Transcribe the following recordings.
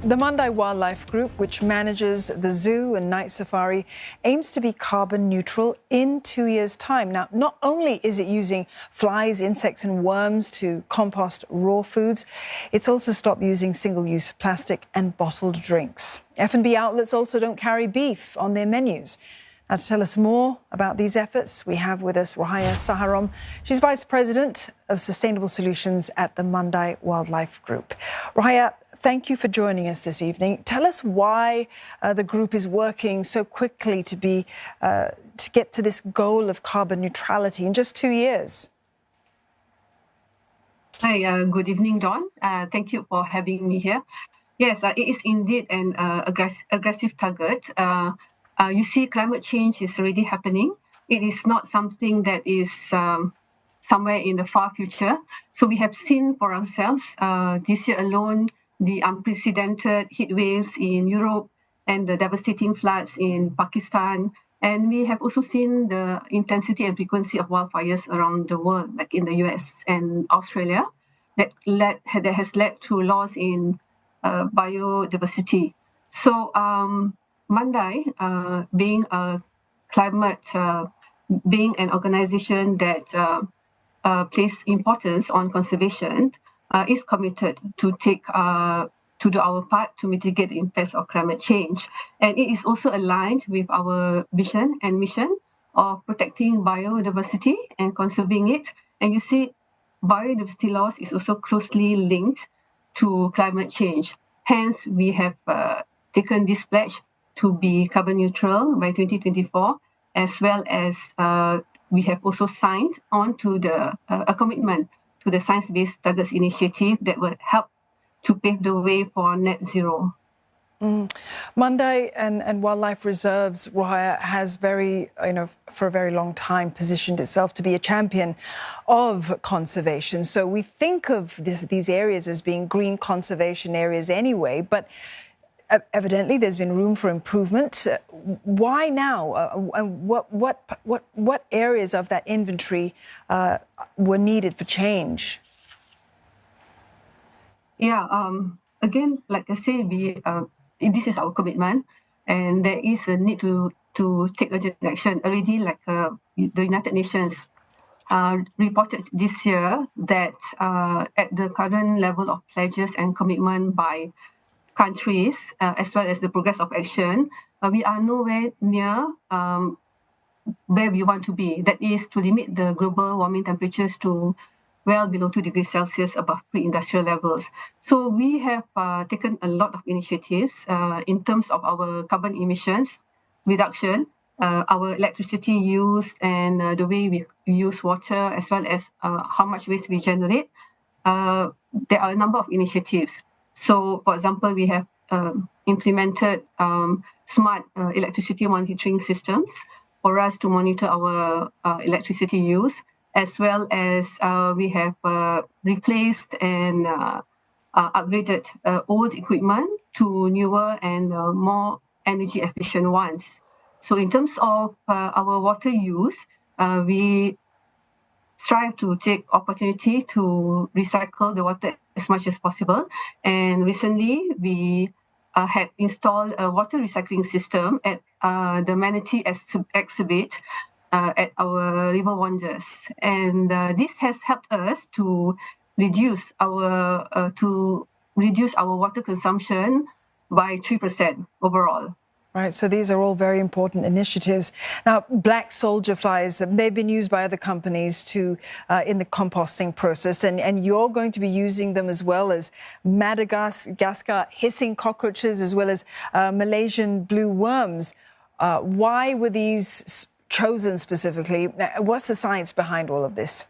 The Mandai Wildlife Group, which manages the zoo and night safari, aims to be carbon neutral in 2 years' time. Now, not only is it using flies, insects and worms to compost raw foods, it's also stopped using single-use plastic and bottled drinks. F&B outlets also don't carry beef on their menus. Now, to tell us more about these efforts, we have with us Rohaya Saharom. She's Vice President of Sustainable Solutions at the Mandai Wildlife Group. Rohaya, thank you for joining us this evening. Tell us why the group is working so quickly to get to this goal of carbon neutrality in just 2 years. Hi, good evening, Dawn. Thank you for having me here. Yes, it is indeed an aggressive target. You see, climate change is already happening. It is not something that is somewhere in the far future. So we have seen for ourselves this year alone, the unprecedented heat waves in Europe and the devastating floods in Pakistan. And we have also seen the intensity and frequency of wildfires around the world, like in the US and Australia, that has led to loss in biodiversity. So Mandai, being a being an organization that place importance on conservation, is committed to do our part to mitigate the impacts of climate change. And it is also aligned with our vision and mission of protecting biodiversity and conserving it. And you see, biodiversity loss is also closely linked to climate change. Hence, we have taken this pledge to be carbon neutral by 2024, as well as we have also signed on to a commitment to the Science-Based Targets Initiative that will help to pave the way for net zero. Mandai and Wildlife Reserves, Rohaya, has for a very long time positioned itself to be a champion of conservation. So we think of these areas as being green conservation areas anyway, but evidently there's been room for improvement. Why now? And what areas of that inventory were needed for change? Yeah, again, like I say, this is our commitment, and there is a need to take urgent action. Already, like the United Nations reported this year that at the current level of pledges and commitment by countries, as well as the progress of action, we are nowhere near where we want to be. That is to limit the global warming temperatures to well below 2 degrees Celsius above pre-industrial levels. So we have taken a lot of initiatives in terms of our carbon emissions reduction, our electricity use, and the way we use water, as well as how much waste we generate. There are a number of initiatives. So, for example, we have implemented smart electricity monitoring systems for us to monitor our electricity use, as well as we have replaced and upgraded old equipment to newer and more energy efficient ones. So in terms of our water use, we strive to take opportunity to recycle the water as much as possible. And recently, we had installed a water recycling system at the Manatee exhibit at our River Wonders. And this has helped us to reduce our water consumption by 3% overall. Right, so these are all very important initiatives. Now, black soldier flies, they've been used by other companies in the composting process, and you're going to be using them as well as Madagascar hissing cockroaches, as well as Malaysian blue worms. Why were these chosen specifically? What's the science behind all of this?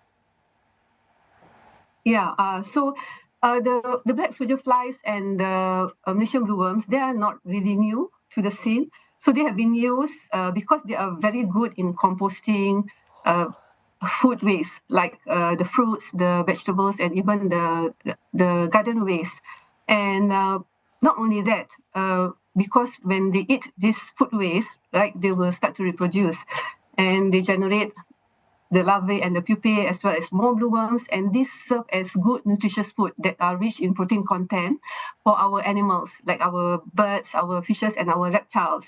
Yeah, so the black soldier flies and the Malaysian blue worms, they are not really new to the scene. So they have been used because they are very good in composting food waste, like the fruits, the vegetables, and even the garden waste. And not only that, because when they eat this food waste, right, they will start to reproduce, and they generate the larvae and the pupae, as well as more blue worms. And these serve as good nutritious food that are rich in protein content for our animals, like our birds, our fishes, and our reptiles.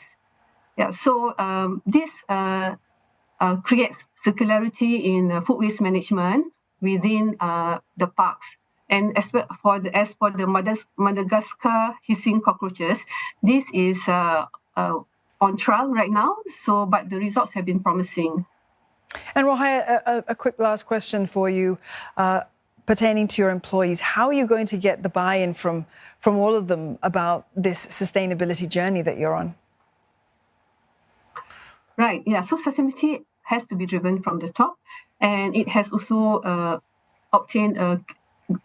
Yeah, so this creates circularity in food waste management within the parks. And as for the Madagascar hissing cockroaches, this is on trial right now. But the results have been promising. And Rohaya, a quick last question for you pertaining to your employees. How are you going to get the buy-in from all of them about this sustainability journey that you're on? Right, yeah, so sustainability has to be driven from the top, and it has also obtained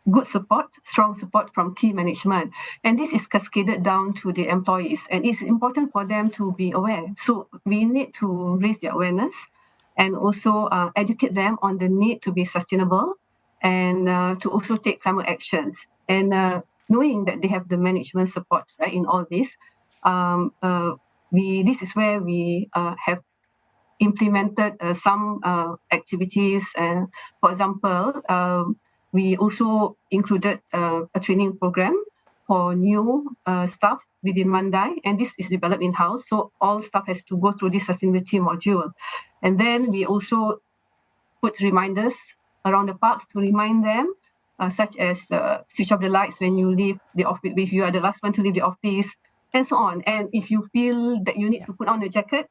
good support, strong support from key management. And this is cascaded down to the employees, and it's important for them to be aware. So we need to raise their awareness and also educate them on the need to be sustainable and to also take climate actions. And knowing that they have the management support, right, in all this, this is where we have implemented some activities. And for example, we also included a training program for new staff within Mandai, and this is developed in-house. So all staff has to go through this sustainability module. And then we also put reminders around the parks to remind them, such as switch off the lights when you leave the office, if you are the last one to leave the office, and so on. And if you feel that you need to put on a jacket,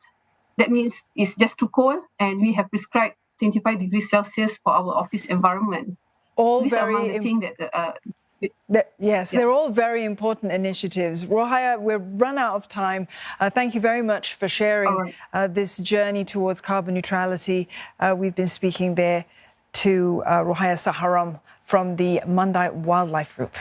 that means it's just too cold, and we have prescribed 25 degrees Celsius for our office environment. All these very are among the things that yes, they're all very important initiatives. Rohaya, we've run out of time. Thank you very much for sharing this journey towards carbon neutrality. We've been speaking there to Rohaya Saharom from the Mandai Wildlife Group.